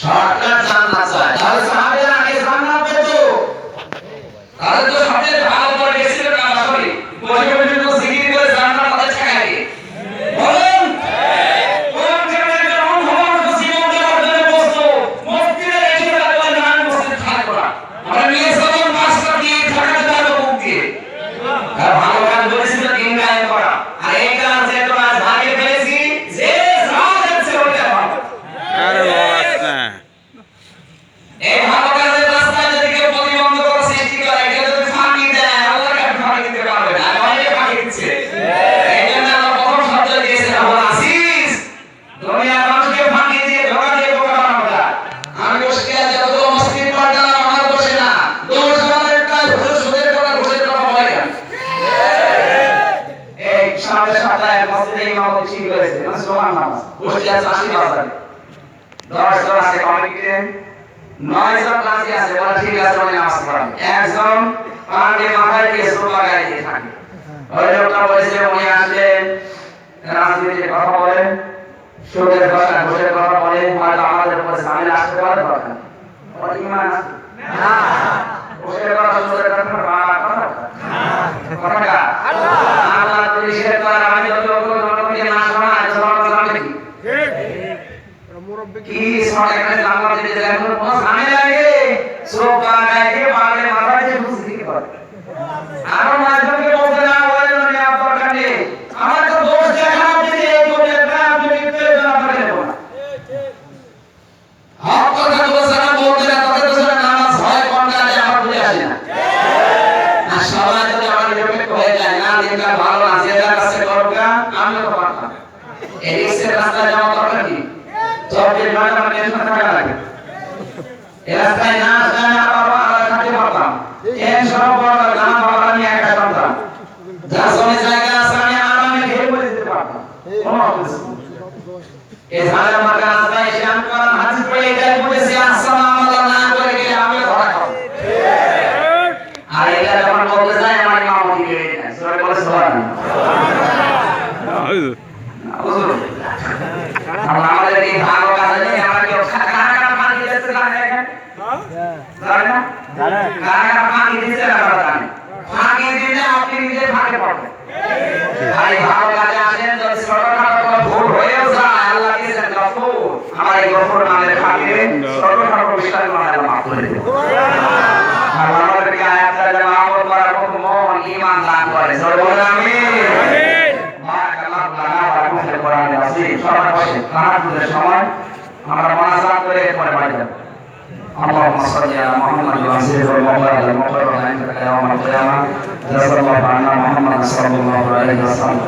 Shortcut জান্নাত চায়। তাহলে সাহাবীরা আগে জান্নাত পেত, তাহলে তো সবচেয়ে ভালো করে গেছিল কারা সরি বসে বসে তো জিকির করে জান্নাত তাদের ঠেকায় বলেন কোন জায়গায় যেমন হওয়ার তো জীবন দেওয়ার জন্য বসতো মসজিদে এসে তাদের নাম মসজিদ থাকতো না আমরা নিয়ে সব মাস্টার দিয়ে ঠেকাতে পারবো বুক দিয়ে আর ভালো কাজ বলেছিল দিন গায়ে করা আর এই কাজ যে তো আজ ভাগে ফেলেছি যে যা যাচ্ছে ওটা ভালো আরে বাস না এই ভালো কাজের রাস্তায় যদি কেউ প্রতিবন্ধক সৃষ্টি করে কেউ যদি ফাঁকি দেয় আল্লাহ কাছে ফাঁকি দিতে পারবে না অনেকে ফাঁকি দিচ্ছে এই জন্য আমরা প্রথম শব্দ দিয়েছি আল্লাহ আসিস দুনিয়ার মানুষকে ফাঁকি দিয়ে ধোকা দিয়ে বোকা বানানো যায় আমি বসে আছি যত মসজিদ পাল্টা আমার বসে না দোষ আমাদের একটা সুদের কথা ঘুষের কথা বলে না এই সামনে সপ্তাহে মসজিদে ইমাম ঠিক হয়েছে মানে সোমান নামাজ বসে আছে 80 বাজারে 10 জন আছে কমিটিতে 9 জন কাজী আছে বলা ঠিক আছে আমি নামাজ পড়াবো একজন পাঁচে মাথায় দিয়ে সুর লাগাই দিয়ে থাকে ওই লোকটা বলেছে উনি আসলেন রাজনীতির কথা বলেন সুদের কথা ঘুষের কথা বলেন হয়তো আমাদের উপরে ঝামেলা আসতে পারে দরকার ওর ইমান আছে না ঘুষের কথা সুদের কথা বাবা কথা আল্লাহ যদি শেয়ার করার আমি যত জনগণকে না শোনায় জনগণ জানবে কি সময় একটা জানলা দিতে যায় কোনো ঝামেলা লাগে সব গায়ে বাগে মাথায় যে ঘুষ দিতে পারে আর মাঝখানে বলতে না বলে না আপনার কাছে আমার তো দোষ দেখা আপনি এই করে না আপনি নিতে না পারেন না আপনার কাছে বলতে না বলতে না তাতে তো সেটা নামাজ হয় কোন কাজে আমার বুঝে আসে না আর সবাই যদি আমার লোকে হয়ে যায় না যেটা ভালো আছে এর কাছে করবা আমি তো পারতাম এই রিস্কের রাস্তায় যাওয়া দরকার কি চব্বিশ ঘন্টা টেনশন থাকা লাগে এই রাস্তায় না যায় না বাবা আলাদা থাকতে পারতাম টেনশন বড় নাম বাবা নিয়ে একা সন্তান যা সবে জায়গা আছে আমি আরামে ঘেরে বসে যেতে পারতাম কোনো অসুবিধা এই ঝাড়ে আমার রাস্তায় এসে আমি কারণ হাজির করে এটাই বলেছি আসসালামু আলাইকুম না করে গেলে আমি ধরা খাবো আর এটা যখন বলতে যায় আমার ইমামতি করে দেয় সরে বলে সবার আমাদের এই ভালো কাজ নেই আমরা কেউ কারা ফাঁকি দিচ্ছে না এখানে জানেন না কারা ফাঁকি দিচ্ছে না জানেন ফাঁকি দিলে আপনি নিজে ফাঁকে পড়বেন ভাই ভালো কাজে আসেন যদি ছোটখাটো কোনো ভুল হয়েও যায় আল্লাহ দিয়েছেন গফুর আমার এই গফুর নামের ফাঁকে ছোটখাটো বিষয় মানে মাফ করে দেবেন আর আমাদেরকে আয়াতটা যেন আমল করার খুব মন ঈমান দান করে সবাই বলেন আমিন সবার বসে তাহাজ্জুদের সময় আমরা মুনাজাত করে পরে বাড়ি যাব اللهم صل على محمد وسلم وبارك على محمد عندك يوم القيامه جزا الله عنا محمد صلى الله عليه وسلم